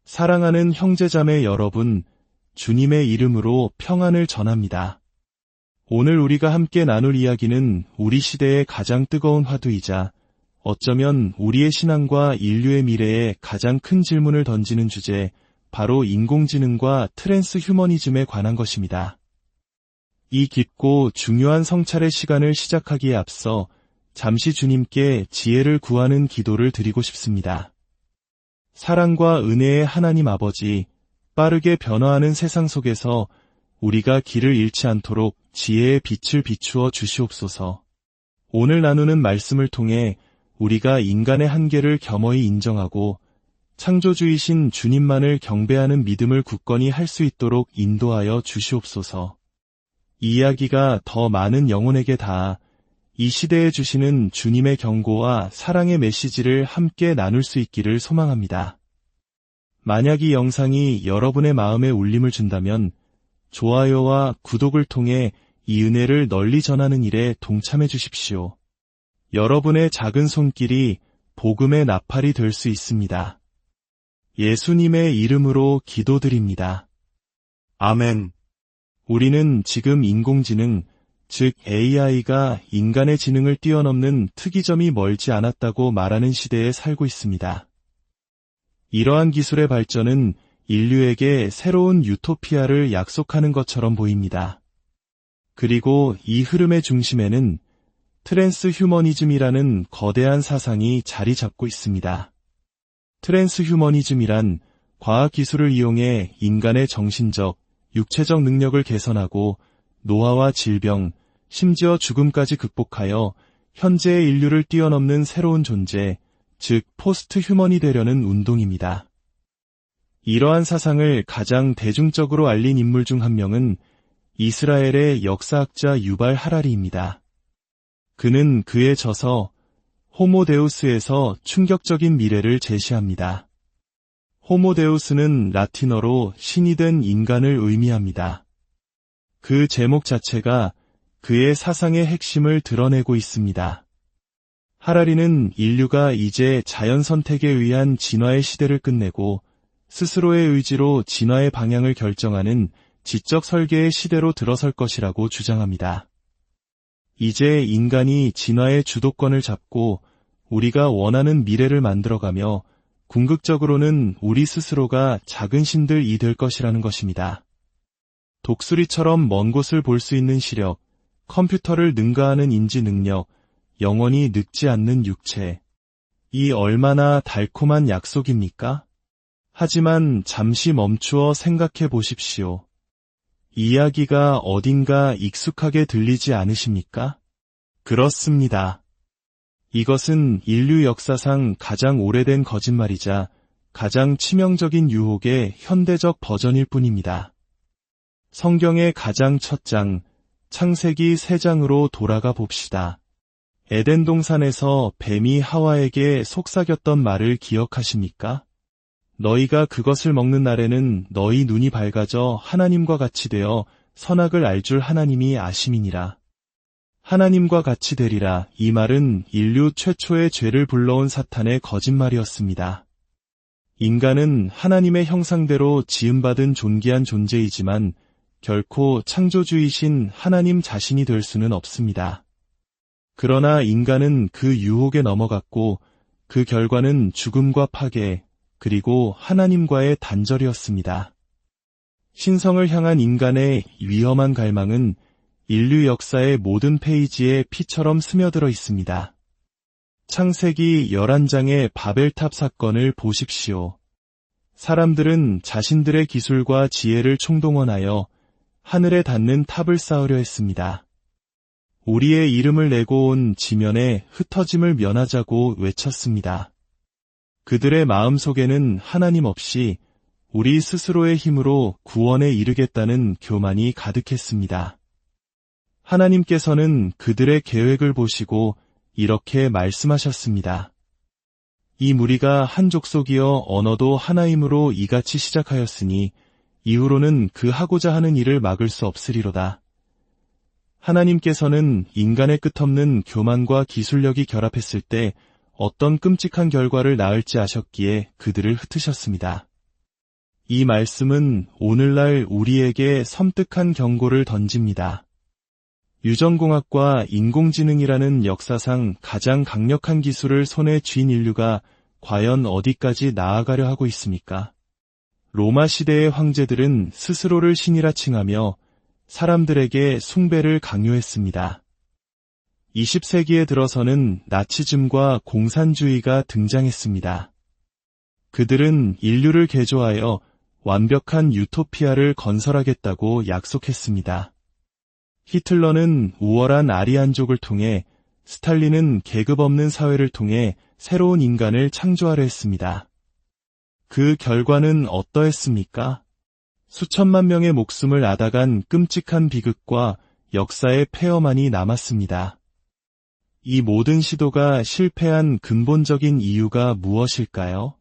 사랑하는 형제자매 여러분, 주님의 이름으로 평안을 전합니다. 오늘 우리가 함께 나눌 이야기는 우리 시대의 가장 뜨거운 화두이자 어쩌면 우리의 신앙과 인류의 미래에 가장 큰 질문을 던지는 주제, 바로 인공지능과 트랜스 휴머니즘에 관한 것입니다. 이 깊고 중요한 성찰의 시간을 시작하기에 앞서 잠시 주님께 지혜를 구하는 기도를 드리고 싶습니다. 사랑과 은혜의 하나님 아버지, 빠르게 변화하는 세상 속에서 우리가 길을 잃지 않도록 지혜의 빛을 비추어 주시옵소서. 오늘 나누는 말씀을 통해 우리가 인간의 한계를 겸허히 인정하고 창조주이신 주님만을 경배하는 믿음을 굳건히 할 수 있도록 인도하여 주시옵소서. 이 이야기가 더 많은 영혼에게 닿아 이 시대에 주시는 주님의 경고와 사랑의 메시지를 함께 나눌 수 있기를 소망합니다. 만약 이 영상이 여러분의 마음에 울림을 준다면 좋아요와 구독을 통해 이 은혜를 널리 전하는 일에 동참해 주십시오. 여러분의 작은 손길이 복음의 나팔이 될 수 있습니다. 예수님의 이름으로 기도드립니다. 아멘. 우리는 지금 인공지능, 즉 AI가 인간의 지능을 뛰어넘는 특이점이 멀지 않았다고 말하는 시대에 살고 있습니다. 이러한 기술의 발전은 인류에게 새로운 유토피아를 약속하는 것처럼 보입니다. 그리고 이 흐름의 중심에는 트랜스 휴머니즘이라는 거대한 사상이 자리 잡고 있습니다. 트랜스 휴머니즘이란 과학기술을 이용해 인간의 정신적, 육체적 능력을 개선하고 노화와 질병, 심지어 죽음까지 극복하여 현재의 인류를 뛰어넘는 새로운 존재, 즉 포스트 휴먼이 되려는 운동입니다. 이러한 사상을 가장 대중적으로 알린 인물 중 한 명은 이스라엘의 역사학자 유발 하라리입니다. 그는 그의 저서 호모데우스에서 충격적인 미래를 제시합니다. 호모데우스는 라틴어로 신이 된 인간을 의미합니다. 그 제목 자체가 그의 사상의 핵심을 드러내고 있습니다. 하라리는 인류가 이제 자연 선택에 의한 진화의 시대를 끝내고 스스로의 의지로 진화의 방향을 결정하는 지적 설계의 시대로 들어설 것이라고 주장합니다. 이제 인간이 진화의 주도권을 잡고 우리가 원하는 미래를 만들어가며 궁극적으로는 우리 스스로가 작은 신들이 될 것이라는 것입니다. 독수리처럼 먼 곳을 볼 수 있는 시력, 컴퓨터를 능가하는 인지 능력, 영원히 늙지 않는 육체. 이 얼마나 달콤한 약속입니까? 하지만 잠시 멈추어 생각해 보십시오. 이야기가 어딘가 익숙하게 들리지 않으십니까? 그렇습니다. 이것은 인류 역사상 가장 오래된 거짓말이자 가장 치명적인 유혹의 현대적 버전일 뿐입니다. 성경의 가장 첫 장, 창세기 3장으로 돌아가 봅시다. 에덴 동산에서 뱀이 하와에게 속삭였던 말을 기억하십니까? 너희가 그것을 먹는 날에는 너희 눈이 밝아져 하나님과 같이 되어 선악을 알 줄 하나님이 아심이니라. 하나님과 같이 되리라. 이 말은 인류 최초의 죄를 불러온 사탄의 거짓말이었습니다. 인간은 하나님의 형상대로 지음받은 존귀한 존재이지만 결코 창조주이신 하나님 자신이 될 수는 없습니다. 그러나 인간은 그 유혹에 넘어갔고 그 결과는 죽음과 파괴, 그리고 하나님과의 단절이었습니다. 신성을 향한 인간의 위험한 갈망은 인류 역사의 모든 페이지에 피처럼 스며들어 있습니다. 창세기 11장의 바벨탑 사건을 보십시오. 사람들은 자신들의 기술과 지혜를 총동원하여 하늘에 닿는 탑을 쌓으려 했습니다. 우리의 이름을 내고 온 지면에 흩어짐을 면하자고 외쳤습니다. 그들의 마음속에는 하나님 없이 우리 스스로의 힘으로 구원에 이르겠다는 교만이 가득했습니다. 하나님께서는 그들의 계획을 보시고 이렇게 말씀하셨습니다. 이 무리가 한 족속이여 언어도 하나이므로 이같이 시작하였으니 이후로는 그 하고자 하는 일을 막을 수 없으리로다. 하나님께서는 인간의 끝없는 교만과 기술력이 결합했을 때 어떤 끔찍한 결과를 낳을지 아셨기에 그들을 흩으셨습니다. 이 말씀은 오늘날 우리에게 섬뜩한 경고를 던집니다. 유전공학과 인공지능이라는 역사상 가장 강력한 기술을 손에 쥔 인류가 과연 어디까지 나아가려 하고 있습니까? 로마 시대의 황제들은 스스로를 신이라 칭하며 사람들에게 숭배를 강요했습니다. 20세기에 들어서는 나치즘과 공산주의가 등장했습니다. 그들은 인류를 개조하여 완벽한 유토피아를 건설하겠다고 약속했습니다. 히틀러는 우월한 아리안족을 통해, 스탈린은 계급 없는 사회를 통해 새로운 인간을 창조하려 했습니다. 그 결과는 어떠했습니까? 수천만 명의 목숨을 앗아간 끔찍한 비극과 역사의 폐허만이 남았습니다. 이 모든 시도가 실패한 근본적인 이유가 무엇일까요?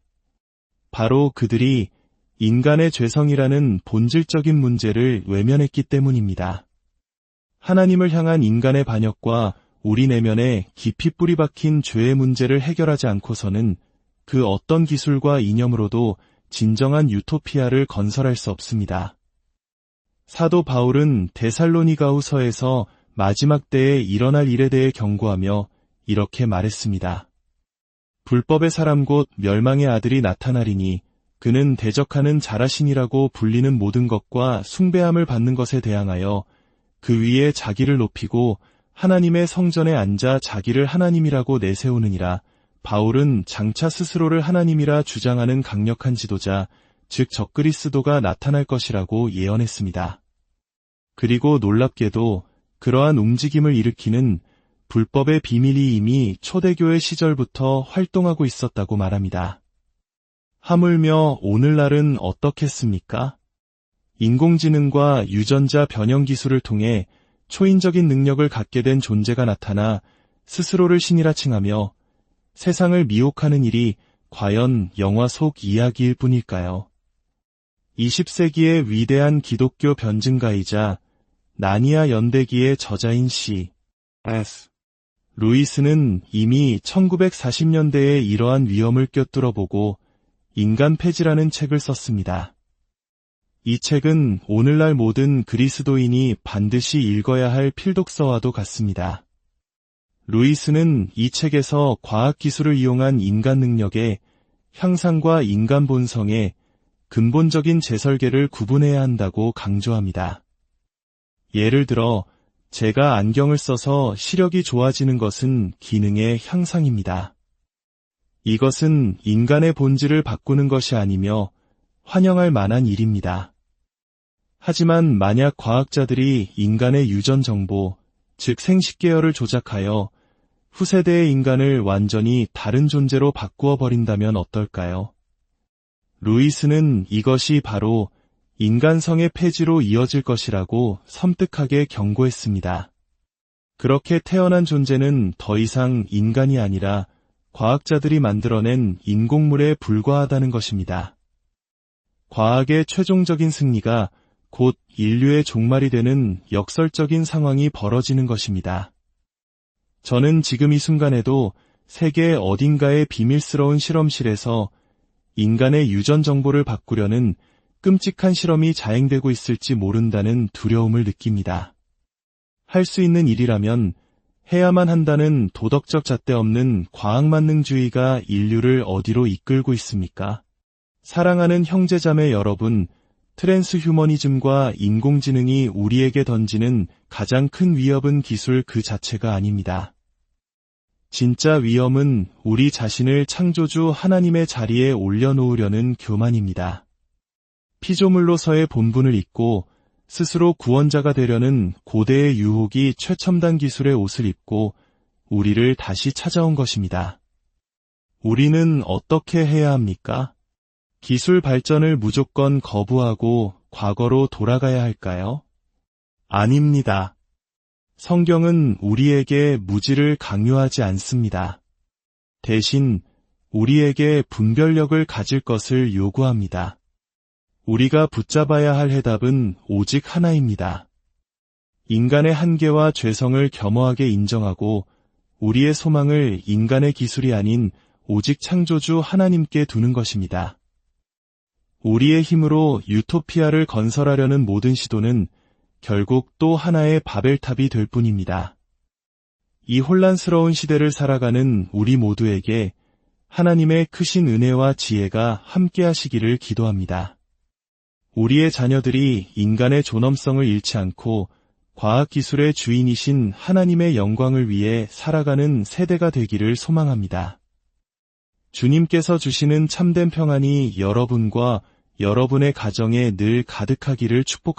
바로 그들이 인간의 죄성이라는 본질적인 문제를 외면했기 때문입니다. 하나님을 향한 인간의 반역과 우리 내면에 깊이 뿌리 박힌 죄의 문제를 해결하지 않고서는 그 어떤 기술과 이념으로도 진정한 유토피아를 건설할 수 없습니다. 사도 바울은 데살로니가후서에서 마지막 때에 일어날 일에 대해 경고하며 이렇게 말했습니다. 불법의 사람 곧 멸망의 아들이 나타나리니 그는 대적하는 자라신이라고 불리는 모든 것과 숭배함을 받는 것에 대항하여 그 위에 자기를 높이고 하나님의 성전에 앉아 자기를 하나님이라고 내세우느니라. 바울은 장차 스스로를 하나님이라 주장하는 강력한 지도자, 즉 적그리스도가 나타날 것이라고 예언했습니다. 그리고 놀랍게도 그러한 움직임을 일으키는 불법의 비밀이 이미 초대교회 시절부터 활동하고 있었다고 말합니다. 하물며 오늘날은 어떻겠습니까? 인공지능과 유전자 변형 기술을 통해 초인적인 능력을 갖게 된 존재가 나타나 스스로를 신이라 칭하며 세상을 미혹하는 일이 과연 영화 속 이야기일 뿐일까요? 20세기의 위대한 기독교 변증가이자 나니아 연대기의 저자인 C.S. 루이스는 이미 1940년대에 이러한 위험을 꿰뚫어보고 인간 폐지라는 책을 썼습니다. 이 책은 오늘날 모든 그리스도인이 반드시 읽어야 할 필독서와도 같습니다. 루이스는 이 책에서 과학기술을 이용한 인간 능력의 향상과 인간 본성의 근본적인 재설계를 구분해야 한다고 강조합니다. 예를 들어 제가 안경을 써서 시력이 좋아지는 것은 기능의 향상입니다. 이것은 인간의 본질을 바꾸는 것이 아니며 환영할 만한 일입니다. 하지만 만약 과학자들이 인간의 유전 정보, 즉 생식계열을 조작하여 후세대의 인간을 완전히 다른 존재로 바꾸어 버린다면 어떨까요? 루이스는 이것이 바로 인간성의 폐지로 이어질 것이라고 섬뜩하게 경고했습니다. 그렇게 태어난 존재는 더 이상 인간이 아니라 과학자들이 만들어낸 인공물에 불과하다는 것입니다. 과학의 최종적인 승리가 곧 인류의 종말이 되는 역설적인 상황이 벌어지는 것입니다. 저는 지금 이 순간에도 세계 어딘가의 비밀스러운 실험실에서 인간의 유전 정보를 바꾸려는 끔찍한 실험이 자행되고 있을지 모른다는 두려움을 느낍니다. 할 수 있는 일이라면 해야만 한다는 도덕적 잣대 없는 과학만능주의가 인류를 어디로 이끌고 있습니까? 사랑하는 형제자매 여러분, 트랜스휴머니즘과 인공지능이 우리에게 던지는 가장 큰 위협은 기술 그 자체가 아닙니다. 진짜 위험은 우리 자신을 창조주 하나님의 자리에 올려놓으려는 교만입니다. 피조물로서의 본분을 잊고 스스로 구원자가 되려는 고대의 유혹이 최첨단 기술의 옷을 입고 우리를 다시 찾아온 것입니다. 우리는 어떻게 해야 합니까? 기술 발전을 무조건 거부하고 과거로 돌아가야 할까요? 아닙니다. 성경은 우리에게 무지를 강요하지 않습니다. 대신 우리에게 분별력을 가질 것을 요구합니다. 우리가 붙잡아야 할 해답은 오직 하나입니다. 인간의 한계와 죄성을 겸허하게 인정하고 우리의 소망을 인간의 기술이 아닌 오직 창조주 하나님께 두는 것입니다. 우리의 힘으로 유토피아를 건설하려는 모든 시도는 결국 또 하나의 바벨탑이 될 뿐입니다. 이 혼란스러운 시대를 살아가는 우리 모두에게 하나님의 크신 은혜와 지혜가 함께하시기를 기도합니다. 우리의 자녀들이 인간의 존엄성을 잃지 않고 과학기술의 주인이신 하나님의 영광을 위해 살아가는 세대가 되기를 소망합니다. 주님께서 주시는 참된 평안이 여러분과 여러분의 가정에 늘 가득하기를 축복합니다.